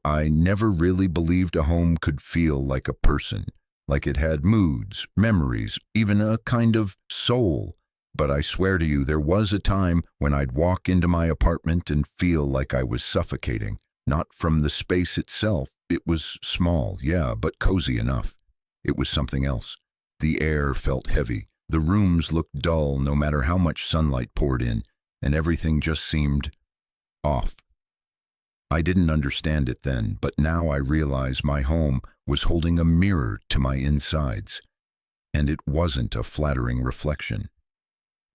I never really believed a home could feel like a person, like it had moods, memories, even a kind of soul. But I swear to you, there was a time when I'd walk into my apartment and feel like I was suffocating. Not from the space itself. It was small, yeah, but cozy enough. It was something else. The air felt heavy. The rooms looked dull no matter how much sunlight poured in, and everything just seemed off. I didn't understand it then, but now I realize my home was holding a mirror to my insides, and it wasn't a flattering reflection.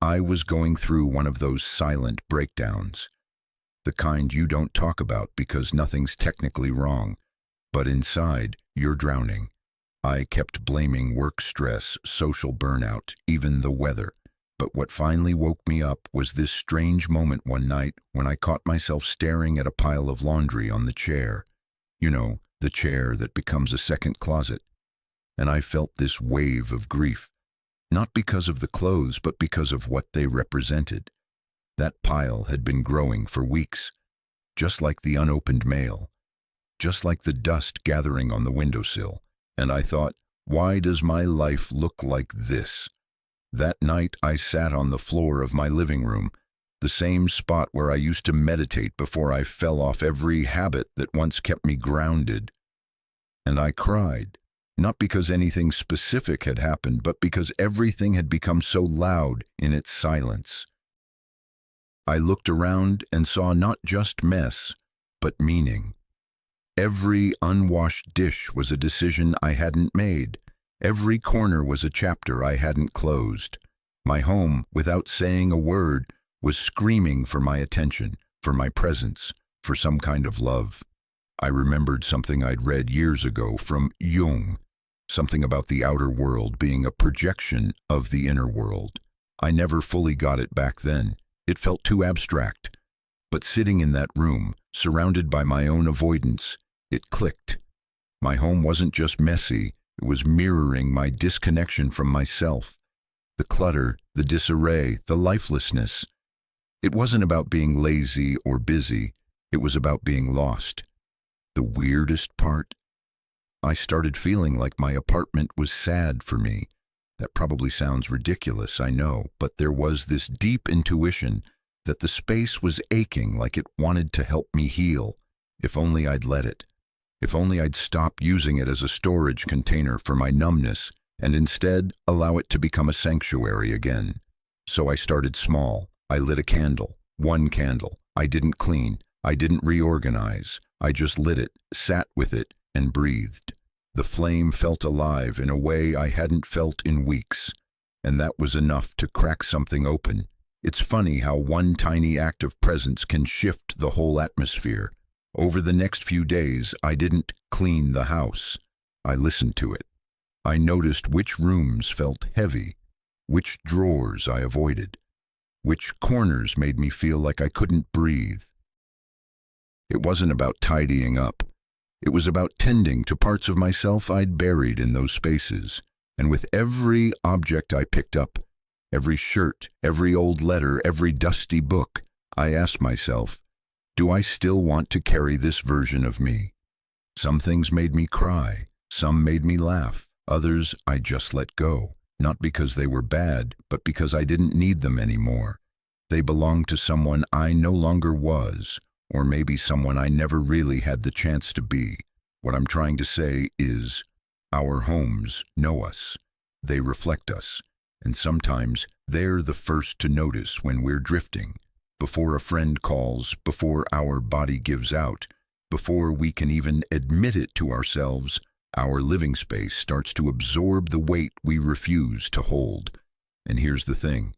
I was going through one of those silent breakdowns, the kind you don't talk about because nothing's technically wrong, but inside you're drowning. I kept blaming work stress, social burnout, even the weather. But what finally woke me up was this strange moment one night when I caught myself staring at a pile of laundry on the chair. The chair that becomes a second closet. And I felt this wave of grief, not because of the clothes, but because of what they represented. That pile had been growing for weeks, just like the unopened mail, just like the dust gathering on the windowsill. And I thought, why does my life look like this? That night I sat on the floor of my living room, the same spot where I used to meditate before I fell off every habit that once kept me grounded. And I cried, not because anything specific had happened, but because everything had become so loud in its silence. I looked around and saw not just mess, but meaning. Every unwashed dish was a decision I hadn't made. Every corner was a chapter I hadn't closed. My home, without saying a word, was screaming for my attention, for my presence, for some kind of love. I remembered something I'd read years ago from Jung, something about the outer world being a projection of the inner world. I never fully got it back then. It felt too abstract. But sitting in that room, surrounded by my own avoidance, it clicked. My home wasn't just messy. It was mirroring my disconnection from myself, the clutter, the disarray, the lifelessness. It wasn't about being lazy or busy. It was about being lost. The weirdest part? I started feeling like my apartment was sad for me. That probably sounds ridiculous, I know, but there was this deep intuition that the space was aching like it wanted to help me heal, if only I'd let it. If only I'd stop using it as a storage container for my numbness and instead allow it to become a sanctuary again. So I started small. I lit a candle, one candle. I didn't clean. I didn't reorganize. I just lit it, sat with it, and breathed. The flame felt alive in a way I hadn't felt in weeks, and that was enough to crack something open. It's funny how one tiny act of presence can shift the whole atmosphere. Over the next few days, I didn't clean the house. I listened to it. I noticed which rooms felt heavy, which drawers I avoided, which corners made me feel like I couldn't breathe. It wasn't about tidying up. It was about tending to parts of myself I'd buried in those spaces. And with every object I picked up, every shirt, every old letter, every dusty book, I asked myself, do I still want to carry this version of me? Some things made me cry, some made me laugh, others I just let go, not because they were bad, but because I didn't need them anymore. They belonged to someone I no longer was, or maybe someone I never really had the chance to be. What I'm trying to say is, our homes know us. They reflect us, and sometimes they're the first to notice when we're drifting. Before a friend calls, before our body gives out, before we can even admit it to ourselves, our living space starts to absorb the weight we refuse to hold. And here's the thing.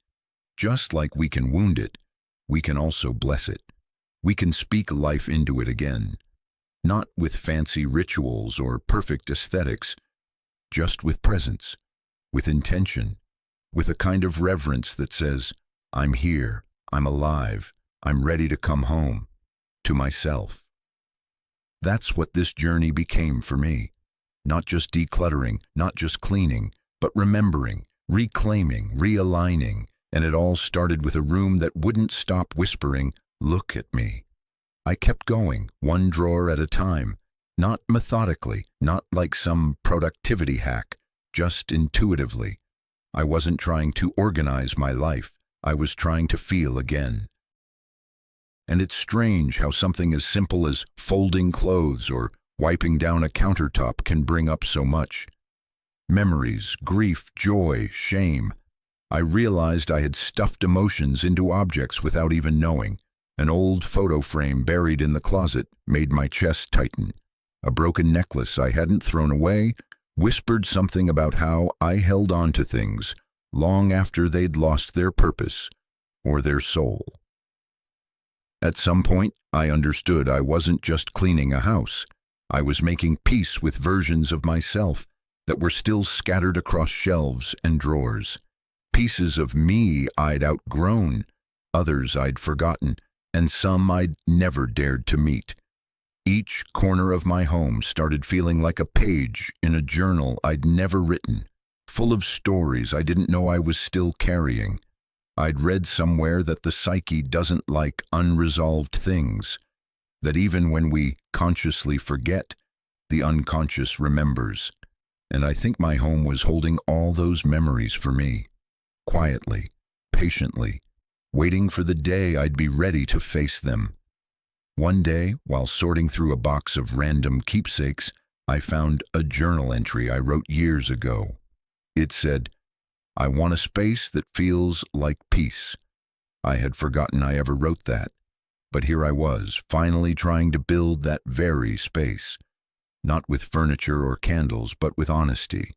Just like we can wound it, we can also bless it. We can speak life into it again. Not with fancy rituals or perfect aesthetics, just with presence, with intention, with a kind of reverence that says, I'm here. I'm alive. I'm ready to come home, to myself. That's what this journey became for me. Not just decluttering, not just cleaning, but remembering, reclaiming, realigning. And it all started with a room that wouldn't stop whispering, look at me. I kept going, one drawer at a time, not methodically, not like some productivity hack, just intuitively. I wasn't trying to organize my life. I was trying to feel again. And it's strange how something as simple as folding clothes or wiping down a countertop can bring up so much. Memories, grief, joy, shame. I realized I had stuffed emotions into objects without even knowing. An old photo frame buried in the closet made my chest tighten. A broken necklace I hadn't thrown away whispered something about how I held on to things long after they'd lost their purpose or their soul. At some point, I understood I wasn't just cleaning a house. I was making peace with versions of myself that were still scattered across shelves and drawers. Pieces of me I'd outgrown, others I'd forgotten, and some I'd never dared to meet. Each corner of my home started feeling like a page in a journal I'd never written, full of stories I didn't know I was still carrying. I'd read somewhere that the psyche doesn't like unresolved things, that even when we consciously forget, the unconscious remembers. And I think my home was holding all those memories for me, quietly, patiently, waiting for the day I'd be ready to face them. One day, while sorting through a box of random keepsakes, I found a journal entry I wrote years ago. It said, "I want a space that feels like peace." I had forgotten I ever wrote that, but here I was, finally trying to build that very space. Not with furniture or candles, but with honesty,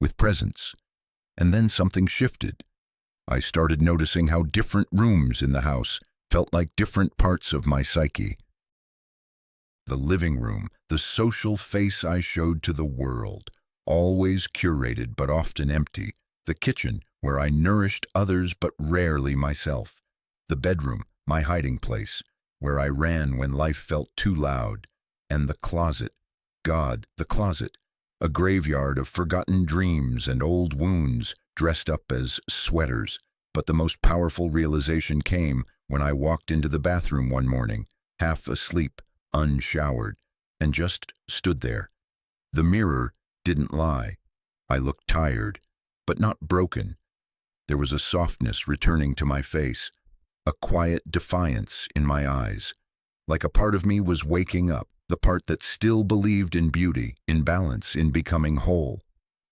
with presence. And then something shifted. I started noticing how different rooms in the house felt like different parts of my psyche. The living room, the social face I showed to the world, always curated but often empty. The kitchen, where I nourished others but rarely myself. The bedroom, my hiding place, where I ran when life felt too loud. And the closet, God, the closet, a graveyard of forgotten dreams and old wounds dressed up as sweaters. But the most powerful realization came when I walked into the bathroom one morning, half asleep, unshowered, and just stood there. The mirror didn't lie. I looked tired, but not broken. There was a softness returning to my face, a quiet defiance in my eyes, like a part of me was waking up, the part that still believed in beauty, in balance, in becoming whole.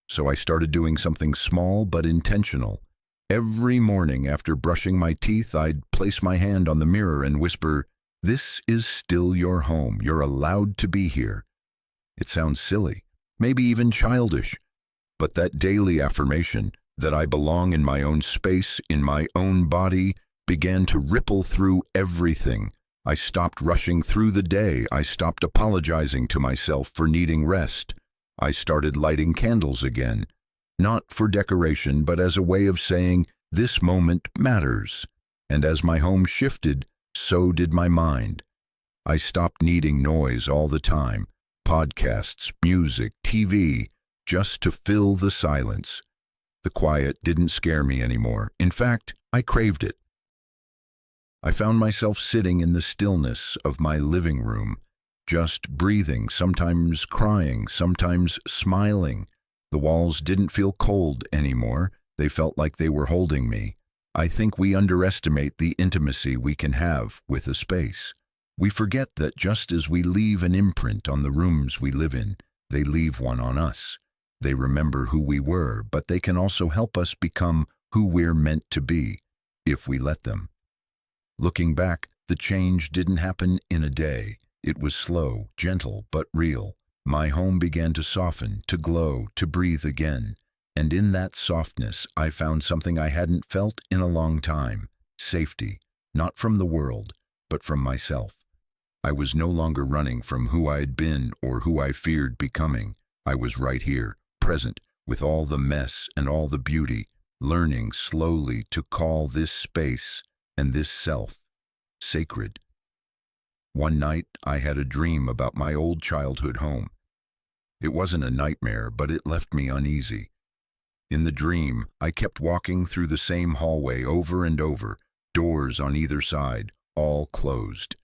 So I started doing something small but intentional. Every morning after brushing my teeth, I'd place my hand on the mirror and whisper, "This is still your home. You're allowed to be here." It sounds silly, maybe even childish, but that daily affirmation that I belong in my own space, in my own body, began to ripple through everything. I stopped rushing through the day. I stopped apologizing to myself for needing rest. I started lighting candles again, not for decoration, but as a way of saying, this moment matters. And as my home shifted, so did my mind. I stopped needing noise all the time, podcasts, music, TV, just to fill the silence. The quiet didn't scare me anymore. In fact, I craved it. I found myself sitting in the stillness of my living room, just breathing, sometimes crying, sometimes smiling. The walls didn't feel cold anymore. They felt like they were holding me. I think we underestimate the intimacy we can have with a space. We forget that just as we leave an imprint on the rooms we live in, they leave one on us. They remember who we were, but they can also help us become who we're meant to be, if we let them. Looking back, the change didn't happen in a day. It was slow, gentle, but real. My home began to soften, to glow, to breathe again. And in that softness, I found something I hadn't felt in a long time. Safety, not from the world, but from myself. I was no longer running from who I had been or who I feared becoming. I was right here, present, with all the mess and all the beauty, learning slowly to call this space and this self sacred. One night, I had a dream about my old childhood home. It wasn't a nightmare, but it left me uneasy. In the dream, I kept walking through the same hallway over and over, doors on either side, all closed.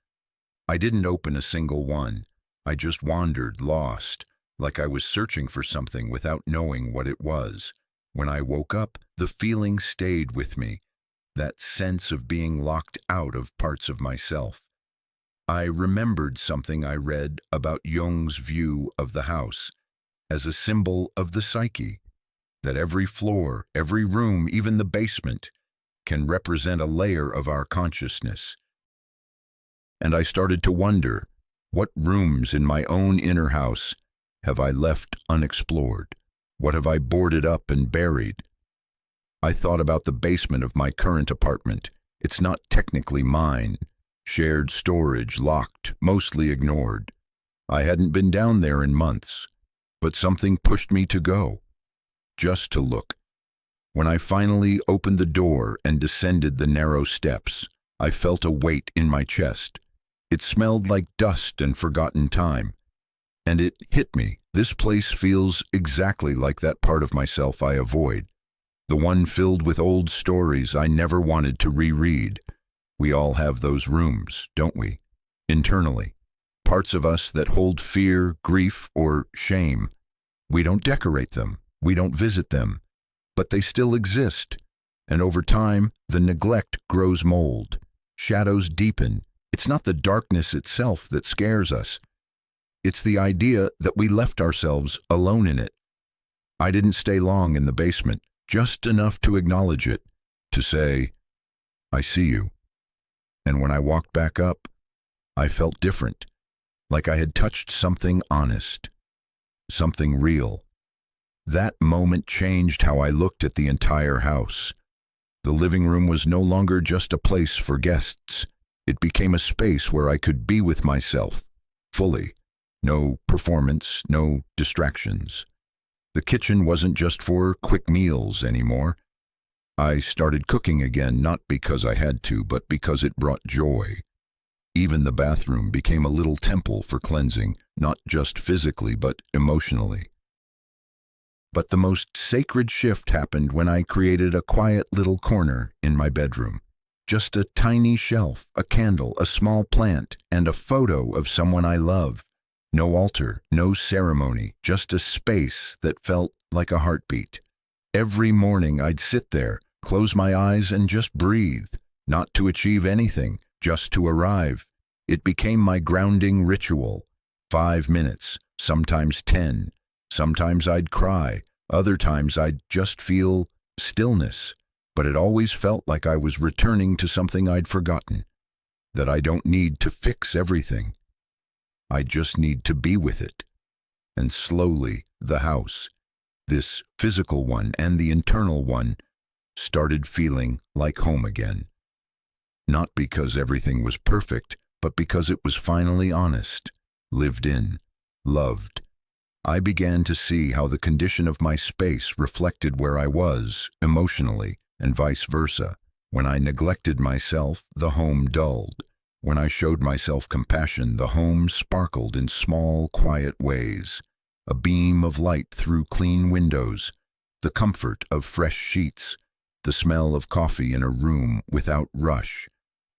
I didn't open a single one. I just wandered, lost, like I was searching for something without knowing what it was. When I woke up, the feeling stayed with me, that sense of being locked out of parts of myself. I remembered something I read about Jung's view of the house as a symbol of the psyche, that every floor, every room, even the basement, can represent a layer of our consciousness. And I started to wonder, what rooms in my own inner house have I left unexplored? What have I boarded up and buried? I thought about the basement of my current apartment. It's not technically mine. Shared storage, locked, mostly ignored. I hadn't been down there in months, but something pushed me to go, just to look. When I finally opened the door and descended the narrow steps, I felt a weight in my chest. It smelled like dust and forgotten time. And it hit me. This place feels exactly like that part of myself I avoid. The one filled with old stories I never wanted to reread. We all have those rooms, don't we? Internally. Parts of us that hold fear, grief, or shame. We don't decorate them. We don't visit them. But they still exist. And over time, the neglect grows mold. Shadows deepen. It's not the darkness itself that scares us. It's the idea that we left ourselves alone in it. I didn't stay long in the basement, just enough to acknowledge it, to say, I see you. And when I walked back up, I felt different, like I had touched something honest, something real. That moment changed how I looked at the entire house. The living room was no longer just a place for guests. It became a space where I could be with myself, fully. No performance, no distractions. The kitchen wasn't just for quick meals anymore. I started cooking again, not because I had to, but because it brought joy. Even the bathroom became a little temple for cleansing, not just physically, but emotionally. But the most sacred shift happened when I created a quiet little corner in my bedroom. Just a tiny shelf, a candle, a small plant, and a photo of someone I love. No altar, no ceremony, just a space that felt like a heartbeat. Every morning I'd sit there, close my eyes and just breathe, not to achieve anything, just to arrive. It became my grounding ritual. 5 minutes, sometimes 10. Sometimes I'd cry, other times I'd just feel stillness. But it always felt like I was returning to something I'd forgotten, that I don't need to fix everything. I just need to be with it. And slowly, the house, this physical one and the internal one, started feeling like home again. Not because everything was perfect, but because it was finally honest, lived in, loved. I began to see how the condition of my space reflected where I was, emotionally, and vice versa. When I neglected myself, the home dulled. When I showed myself compassion, the home sparkled in small, quiet ways. A beam of light through clean windows, the comfort of fresh sheets, the smell of coffee in a room without rush.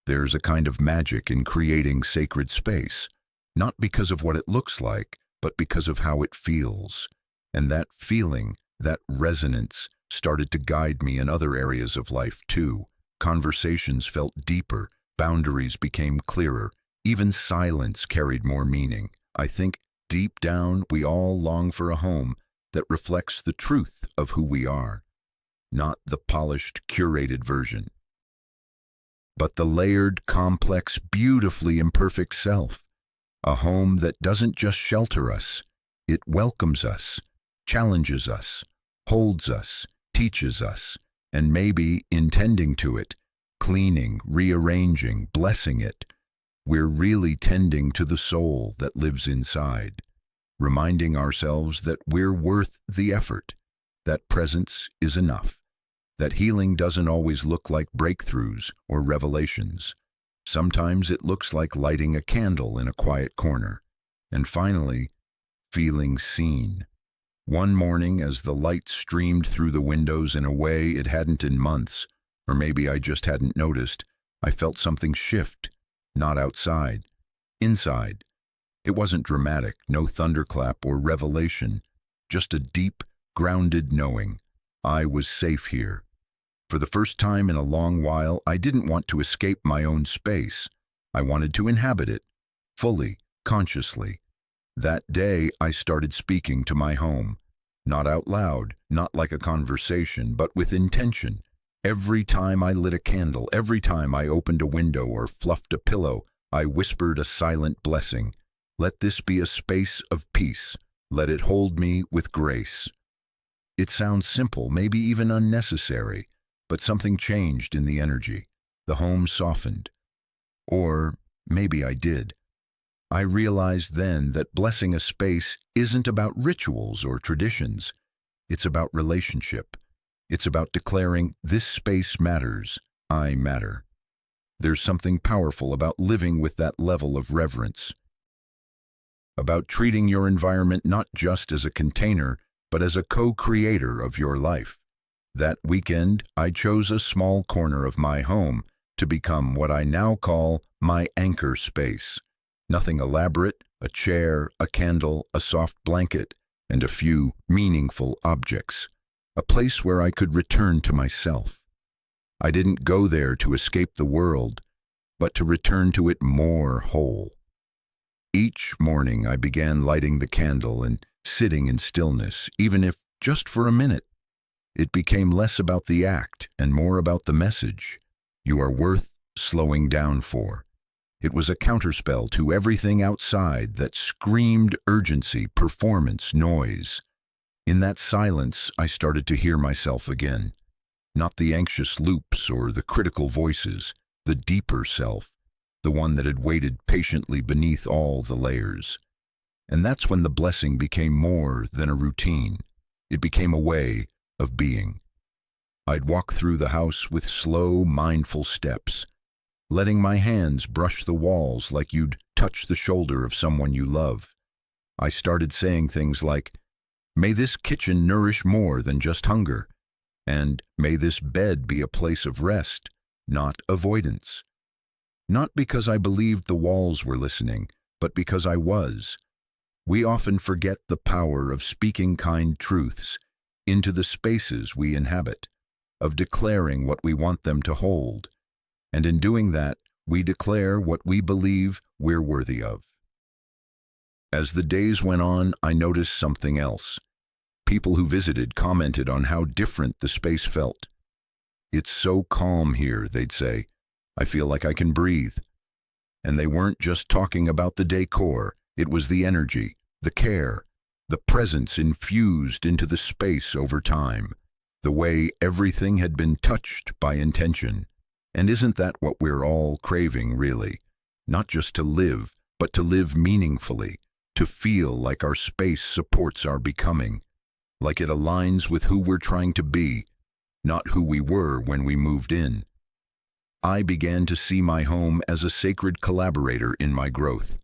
There's a kind of magic in creating sacred space, not because of what it looks like, but because of how it feels. And that feeling, that resonance, started to guide me in other areas of life too. Conversations felt deeper, boundaries became clearer, even silence carried more meaning. I think deep down we all long for a home that reflects the truth of who we are, not the polished, curated version, but the layered, complex, beautifully imperfect self. A home that doesn't just shelter us, it welcomes us, challenges us, holds us, teaches us, and maybe, intending to it, cleaning, rearranging, blessing it, we're really tending to the soul that lives inside, reminding ourselves that we're worth the effort, that presence is enough, that healing doesn't always look like breakthroughs or revelations. Sometimes it looks like lighting a candle in a quiet corner, and finally, feeling seen. One morning, as the light streamed through the windows in a way it hadn't in months, or maybe I just hadn't noticed, I felt something shift, not outside, inside. It wasn't dramatic, no thunderclap or revelation, just a deep, grounded knowing. I was safe here. For the first time in a long while, I didn't want to escape my own space. I wanted to inhabit it, fully, consciously. That day, I started speaking to my home. Not out loud, not like a conversation, but with intention. Every time I lit a candle, every time I opened a window or fluffed a pillow, I whispered a silent blessing. Let this be a space of peace. Let it hold me with grace. It sounds simple, maybe even unnecessary, but something changed in the energy. The home softened. Or maybe I did. I realized then that blessing a space isn't about rituals or traditions. It's about relationship. It's about declaring, this space matters, I matter. There's something powerful about living with that level of reverence. About treating your environment not just as a container, but as a co-creator of your life. That weekend, I chose a small corner of my home to become what I now call my anchor space. Nothing elaborate, a chair, a candle, a soft blanket, and a few meaningful objects. A place where I could return to myself. I didn't go there to escape the world, but to return to it more whole. Each morning I began lighting the candle and sitting in stillness, even if just for a minute. It became less about the act and more about the message. You are worth slowing down for. It was a counterspell to everything outside that screamed urgency, performance, noise. In that silence, I started to hear myself again. Not the anxious loops or the critical voices, the deeper self, the one that had waited patiently beneath all the layers. And that's when the blessing became more than a routine. It became a way of being. I'd walk through the house with slow, mindful steps, letting my hands brush the walls like you'd touch the shoulder of someone you love. I started saying things like, may this kitchen nourish more than just hunger, and may this bed be a place of rest, not avoidance. Not because I believed the walls were listening, but because I was. We often forget the power of speaking kind truths into the spaces we inhabit, of declaring what we want them to hold. And in doing that, we declare what we believe we're worthy of. As the days went on, I noticed something else. People who visited commented on how different the space felt. It's so calm here, they'd say. I feel like I can breathe. And they weren't just talking about the decor. It was the energy, the care, the presence infused into the space over time, the way everything had been touched by intention. And isn't that what we're all craving, really? Not just to live, but to live meaningfully, to feel like our space supports our becoming, like it aligns with who we're trying to be, not who we were when we moved in. I began to see my home as a sacred collaborator in my growth,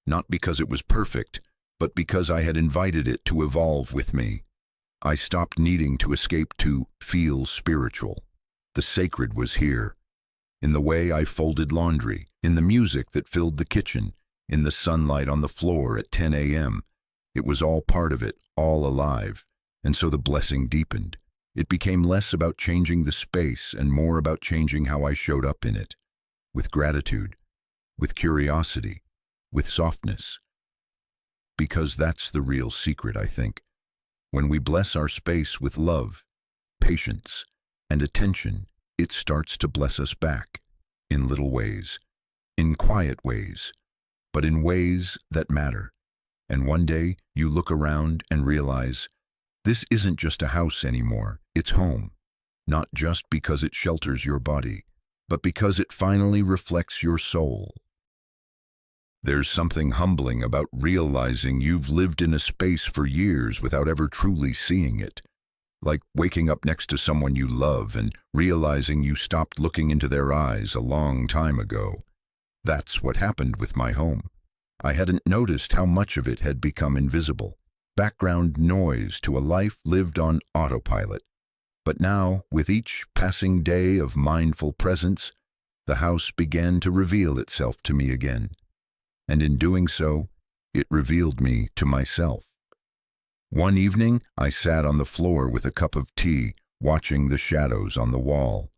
not because it was perfect, but because I had invited it to evolve with me. I stopped needing to escape to feel spiritual. The sacred was here. In the way I folded laundry, in the music that filled the kitchen, in the sunlight on the floor at 10 a.m. It was all part of it, all alive, and so the blessing deepened. It became less about changing the space and more about changing how I showed up in it, with gratitude, with curiosity, with softness. Because that's the real secret, I think. When we bless our space with love, patience, and attention, it starts to bless us back, in little ways, in quiet ways, but in ways that matter. And one day, you look around and realize, this isn't just a house anymore, it's home. Not just because it shelters your body, but because it finally reflects your soul. There's something humbling about realizing you've lived in a space for years without ever truly seeing it. Like waking up next to someone you love and realizing you stopped looking into their eyes a long time ago. That's what happened with my home. I hadn't noticed how much of it had become invisible, background noise to a life lived on autopilot. But now, with each passing day of mindful presence, the house began to reveal itself to me again. and in doing so, it revealed me to myself. One evening, I sat on the floor with a cup of tea, watching the shadows on the wall.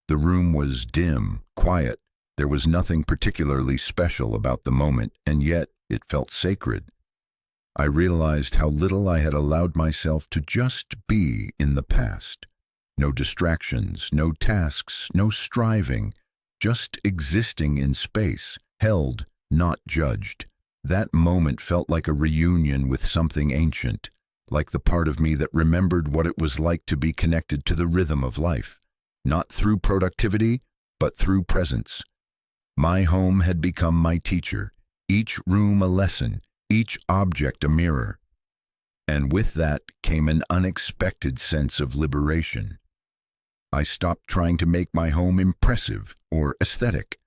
The room was dim, quiet. There was nothing particularly special about the moment, and yet it felt sacred. I realized how little I had allowed myself to just be in the past. No distractions, no tasks, no striving, just existing in space, held, not judged. That moment felt like a reunion with something ancient, like the part of me that remembered what it was like to be connected to the rhythm of life, not through productivity, but through presence. My home had become my teacher, each room a lesson, each object a mirror. And with that came an unexpected sense of liberation. I stopped trying to make my home impressive or aesthetic.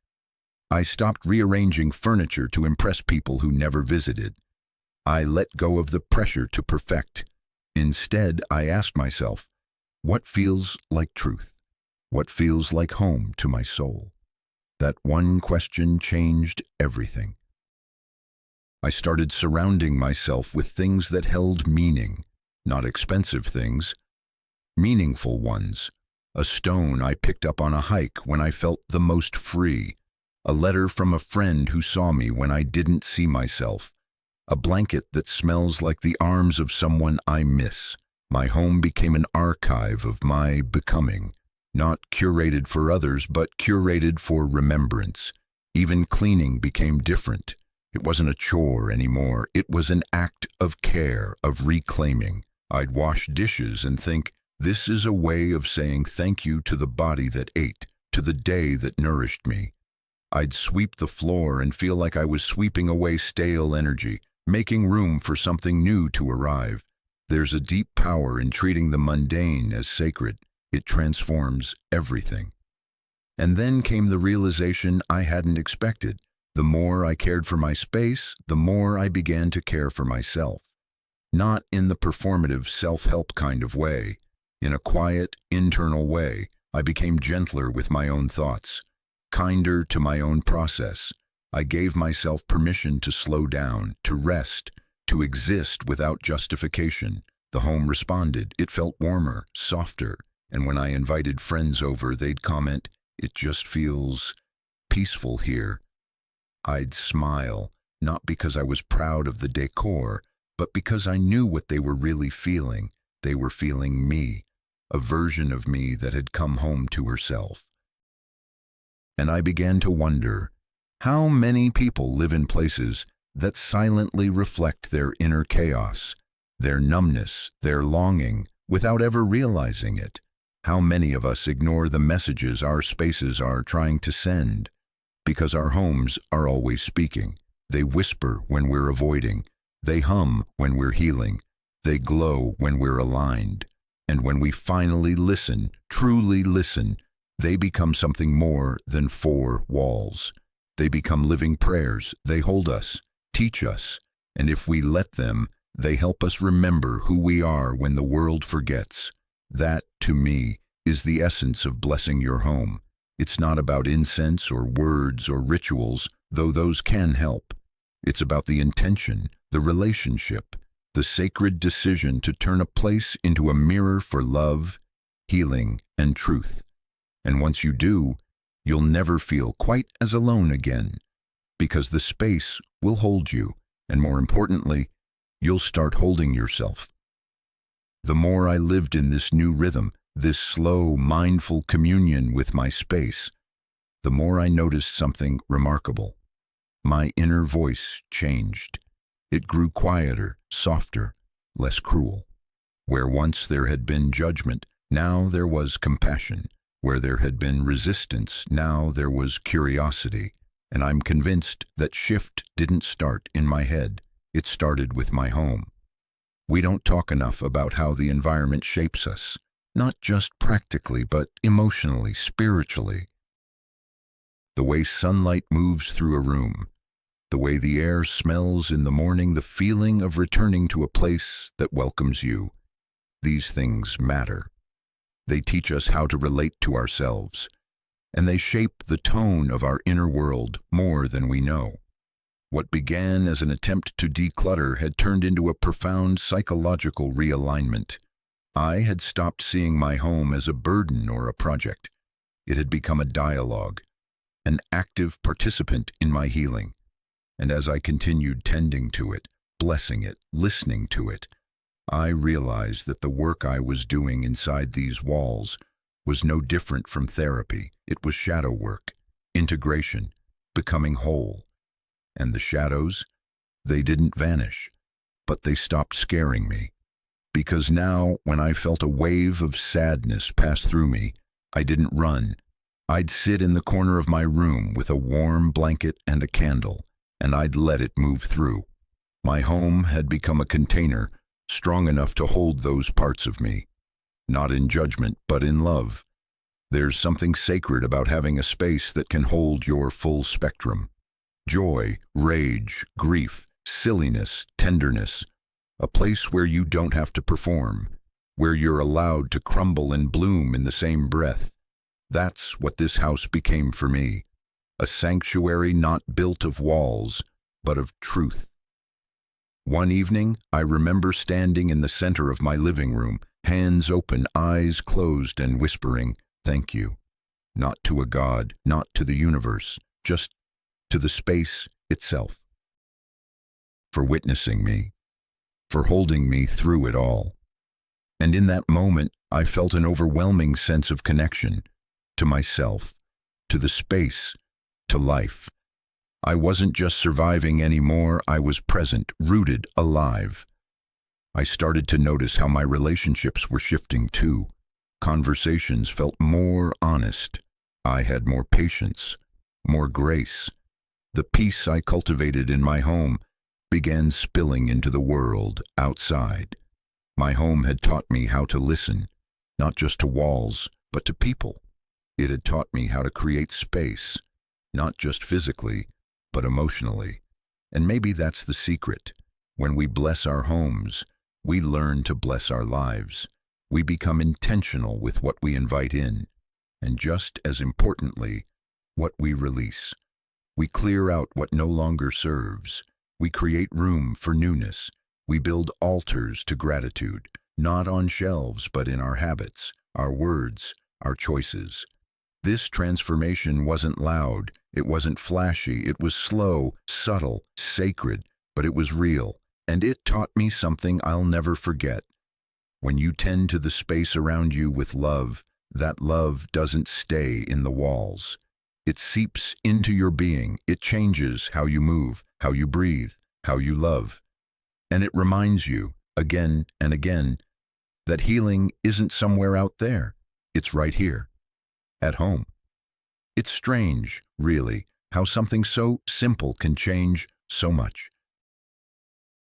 I stopped rearranging furniture to impress people who never visited. I let go of the pressure to perfect. Instead, I asked myself, what feels like truth? What feels like home to my soul? That one question changed everything. I started surrounding myself with things that held meaning, not expensive things, meaningful ones. A stone I picked up on a hike when I felt the most free. A letter from a friend who saw me when I didn't see myself. A blanket that smells like the arms of someone I miss. My home became an archive of my becoming, not curated for others, but curated for remembrance. Even cleaning became different. It wasn't a chore anymore. It was an act of care, of reclaiming. I'd wash dishes and think, this is a way of saying thank you to the body that ate, to the day that nourished me. I'd sweep the floor and feel like I was sweeping away stale energy, making room for something new to arrive. There's a deep power in treating the mundane as sacred. It transforms everything. And then came the realization I hadn't expected. The more I cared for my space, the more I began to care for myself. Not in the performative self-help kind of way. In a quiet, internal way, I became gentler with my own thoughts, kinder to my own process. I gave myself permission to slow down, to rest, to exist without justification. The home responded. It felt warmer, softer, and when I invited friends over, they'd comment, "It just feels peaceful here." I'd smile, not because I was proud of the decor, but because I knew what they were really feeling. They were feeling me, a version of me that had come home to herself. And I began to wonder, how many people live in places that silently reflect their inner chaos, their numbness, their longing, without ever realizing it? How many of us ignore the messages our spaces are trying to send? Because our homes are always speaking. They whisper when we're avoiding. They hum when we're healing. They glow when we're aligned. And when we finally listen, truly listen, they become something more than four walls. They become living prayers. They hold us, teach us, and if we let them, they help us remember who we are when the world forgets. That, to me, is the essence of blessing your home. It's not about incense or words or rituals, though those can help. It's about the intention, the relationship, the sacred decision to turn a place into a mirror for love, healing, and truth. And once you do, you'll never feel quite as alone again, because the space will hold you, and more importantly, you'll start holding yourself. The more I lived in this new rhythm, this slow, mindful communion with my space, the more I noticed something remarkable. My inner voice changed. It grew quieter, softer, less cruel. Where once there had been judgment, now there was compassion. Where there had been resistance, now there was curiosity. And I'm convinced that shift didn't start in my head. It started with my home. We don't talk enough about how the environment shapes us, not just practically, but emotionally, spiritually. The way sunlight moves through a room, the way the air smells in the morning, the feeling of returning to a place that welcomes you. These things matter. They teach us how to relate to ourselves, and they shape the tone of our inner world more than we know. What began as an attempt to declutter had turned into a profound psychological realignment. I had stopped seeing my home as a burden or a project. It had become a dialogue, an active participant in my healing. And as I continued tending to it, blessing it, listening to it, I realized that the work I was doing inside these walls was no different from therapy. It was shadow work, integration, becoming whole. And the shadows, they didn't vanish, but they stopped scaring me. Because now, when I felt a wave of sadness pass through me, I didn't run. I'd sit in the corner of my room with a warm blanket and a candle, and I'd let it move through. My home had become a container strong enough to hold those parts of me, not in judgment, but in love. There's something sacred about having a space that can hold your full spectrum. Joy, rage, grief, silliness, tenderness. A place where you don't have to perform, where you're allowed to crumble and bloom in the same breath. That's what this house became for me. A sanctuary not built of walls, but of truth. One evening, I remember standing in the center of my living room, hands open, eyes closed, and whispering, "Thank you." Not to a god, not to the universe, just to the space itself. For witnessing me, for holding me through it all. And in that moment, I felt an overwhelming sense of connection to myself, to the space, to life. I wasn't just surviving anymore, I was present, rooted, alive. I started to notice how my relationships were shifting too. Conversations felt more honest. I had more patience, more grace. The peace I cultivated in my home began spilling into the world outside. My home had taught me how to listen, not just to walls, but to people. It had taught me how to create space, not just physically, but emotionally. And maybe that's the secret. When we bless our homes, we learn to bless our lives. We become intentional with what we invite in, and just as importantly, what we release. We clear out what no longer serves. We create room for newness. We build altars to gratitude, not on shelves, but in our habits, our words, our choices. This transformation wasn't loud, it wasn't flashy, it was slow, subtle, sacred, but it was real, and it taught me something I'll never forget. When you tend to the space around you with love, that love doesn't stay in the walls. It seeps into your being, it changes how you move, how you breathe, how you love. And it reminds you, again and again, that healing isn't somewhere out there, it's right here. At home. It's strange, really, how something so simple can change so much.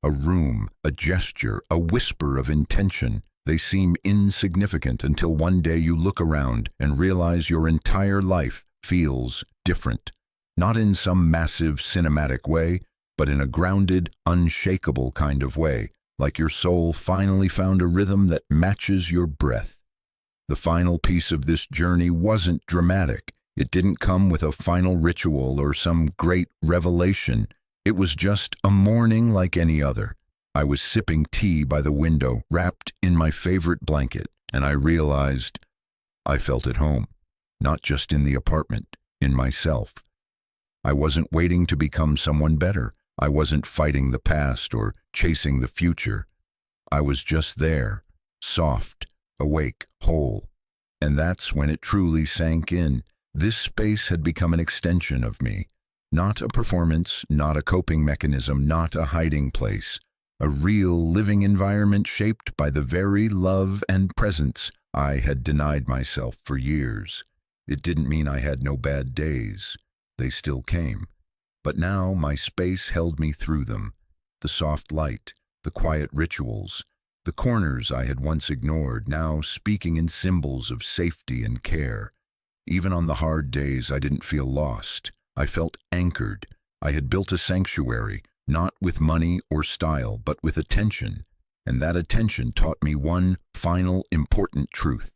A room, a gesture, a whisper of intention, they seem insignificant until one day you look around and realize your entire life feels different. Not in some massive cinematic way, but in a grounded, unshakable kind of way, like your soul finally found a rhythm that matches your breath. The final piece of this journey wasn't dramatic. It didn't come with a final ritual or some great revelation. It was just a morning like any other. I was sipping tea by the window, wrapped in my favorite blanket, and I realized I felt at home, not just in the apartment, in myself. I wasn't waiting to become someone better. I wasn't fighting the past or chasing the future. I was just there, soft, awake, whole. And that's when it truly sank in. This space had become an extension of me. Not a performance, not a coping mechanism, not a hiding place. A real living environment shaped by the very love and presence I had denied myself for years. It didn't mean I had no bad days. They still came. But now my space held me through them. The soft light, the quiet rituals, the corners I had once ignored, now speaking in symbols of safety and care. Even on the hard days, I didn't feel lost. I felt anchored. I had built a sanctuary, not with money or style, but with attention. And that attention taught me one final important truth.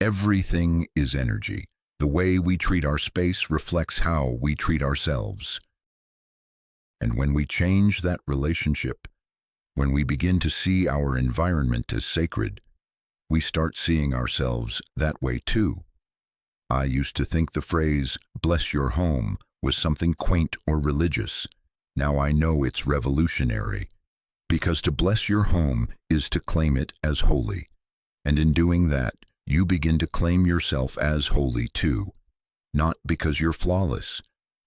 Everything is energy. The way we treat our space reflects how we treat ourselves. And when we change that relationship, when we begin to see our environment as sacred, we start seeing ourselves that way too. I used to think the phrase, "bless your home," was something quaint or religious. Now I know it's revolutionary. Because to bless your home is to claim it as holy. And in doing that, you begin to claim yourself as holy too. Not because you're flawless,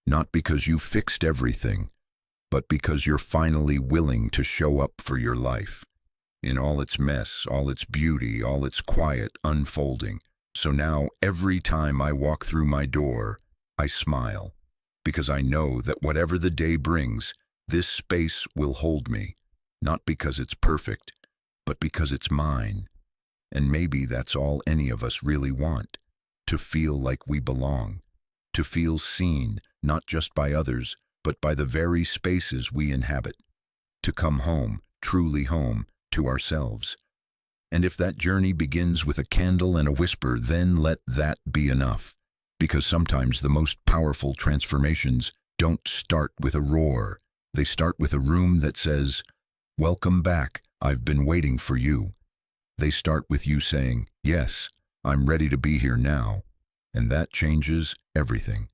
not because you fixed everything, but because you're finally willing to show up for your life. In all its mess, all its beauty, all its quiet unfolding. So now, every time I walk through my door, I smile, because I know that whatever the day brings, this space will hold me, not because it's perfect, but because it's mine. And maybe that's all any of us really want, to feel like we belong, to feel seen, not just by others, but by the very spaces we inhabit, to come home, truly home, to ourselves. And if that journey begins with a candle and a whisper, then let that be enough. Because sometimes the most powerful transformations don't start with a roar. They start with a room that says, "Welcome back, I've been waiting for you." They start with you saying, "Yes, I'm ready to be here now." And that changes everything.